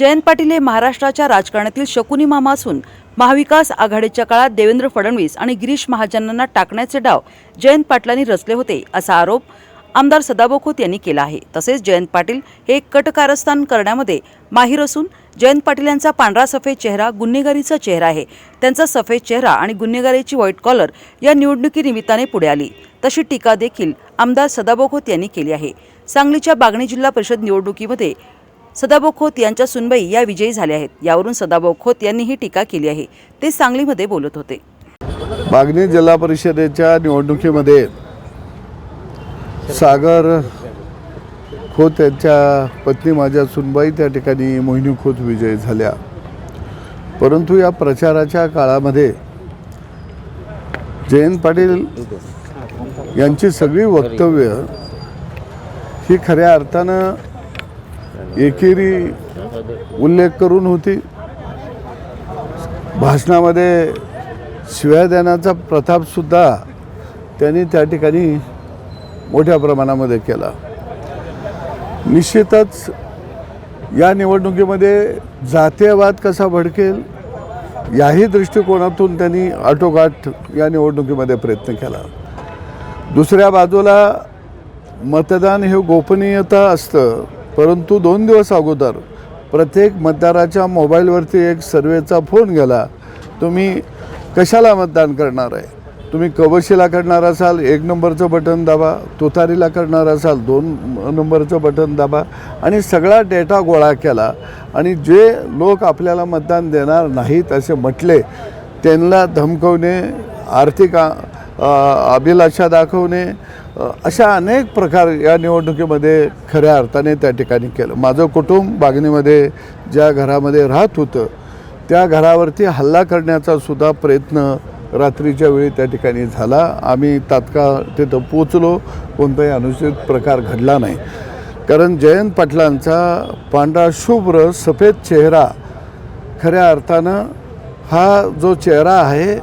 जयंत पाटील हे महाराष्ट्राच्या राजकारणातील शकुनी मामा असून महाविकास आघाडीच्या काळात देवेंद्र फडणवीस आणि गिरीश महाजनांना टाकण्याचे डाव जयंत पाटलांनी रचले होते असा आरोप आमदार सदाभाऊ खोत यांनी केला आहे। तसेच जयंत पाटील हे कटकारस्थान करण्यामध्ये माहिर असून जयंत पाटील यांचा पांढरा सफेद चेहरा गुन्हेगारीचा चेहरा आहे। त्यांचा सफेद चेहरा आणि गुन्हेगारीची व्हाईट कॉलर या निवडणुकीनिमित्ताने पुढे आली, तशी टीका देखील आमदार सदाभाऊ खोत यांनी केली आहे। सांगलीच्या बागणी जिल्हा परिषद निवडणुकीमध्ये सदाभाऊ खोत यांच्या सुनबाई या विजयी झाल्या आहेत। यावरून सदाभाऊ खोत यांनी ही टीका केली आहे। ते सांगलीमध्ये बोलत होते। बागणी जिल्हा परिषदेच्या निवडणुकीमध्ये सागर खोत यांच्या पत्नी माझ्या सुनबाई त्या ठिकाणी मोहिनी खोत विजयी झाल्या। परंतु या प्रचाराच्या काळामध्ये जयंत पाटील यांची सगळी वक्तव्य ही खऱ्या अर्थानं एकेरी उल्लेख करून होती। भाषणामध्ये शिव्या देण्याचा प्रतापसुद्धा त्यांनी त्या ठिकाणी मोठ्या प्रमाणामध्ये केला। निश्चितच या निवडणुकीमध्ये जातीयवाद कसा भडकेल याही दृष्टिकोनातून त्यांनी आटोकाट या निवडणुकीमध्ये प्रयत्न केला। दुसऱ्या बाजूला मतदान हे गोपनीयता असतं, परंतु 2 दिवस अगोदर प्रत्येक मतदाराच्या मोबाईलवरती एक सर्वेचा फोन गेला, तुम्ही कशाला मतदान करणार आहे, तुम्ही कवशीला करणार असाल 1 नंबरचं बटन दाबा, तुतारीला करणार असाल 2 नंबरचं बटन दाबा, आणि सगळा डेटा गोळा केला आणि जे लोक आपल्याला मतदान देणार नाहीत असे म्हटले त्यांना धमकवणे, आर्थिक अभिलाषा दाखवणे, अशा अनेक प्रकार या निवडणुकीमध्ये खऱ्या अर्थाने त्या ठिकाणी केलं। माझं कुटुंब बागणीमध्ये ज्या घरामध्ये राहत होतं त्या घरावरती हल्ला करण्याचा सुद्धा प्रयत्न रात्रीच्या वेळी त्या ठिकाणी झाला। आम्ही तात्काळ तिथं पोचलो, कोणताही अनुचित प्रकार घडला नाही। कारण जयंत पाटलांचा पांढरा शुभ्र सफेद चेहरा खऱ्या अर्थानं हा जो चेहरा आहे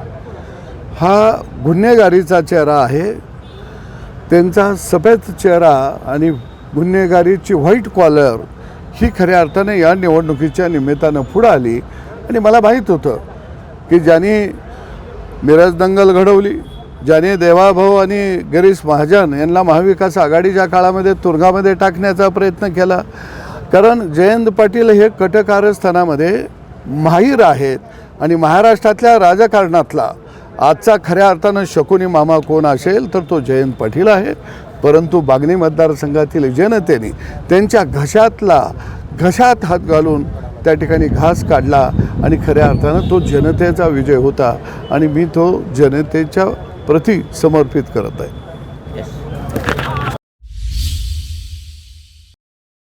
हा गुन्हेगारीचा चेहरा आहे। त्यांचा सफेद चेहरा आणि गुन्हेगारीची व्हाईट कॉलर ही खऱ्या अर्थाने या निवडणुकीच्या निमित्तानं पुढं आली। आणि मला माहीत होतं की ज्यांनी मिरज दंगल घडवली, ज्याने देवाभाऊ आणि गिरीश महाजन यांना महाविकास आघाडीच्या काळामध्ये तुरुंगामध्ये टाकण्याचा प्रयत्न केला। कारण जयंत पाटील हे कटकारस्थानामध्ये माहीर आहेत आणि महाराष्ट्रातल्या राजकारणातला आजचा खऱ्या अर्थानं शकुनी मामा कोण असेल तर तो जयंत पाटील आहे। परंतु बागणी मतदारसंघातील जनतेने त्यांच्या घशात हात घालून त्या ठिकाणी घास काढला आणि खऱ्या अर्थानं तो जनतेचा विजय होता आणि मी तो जनतेच्या प्रती समर्पित करत आहे।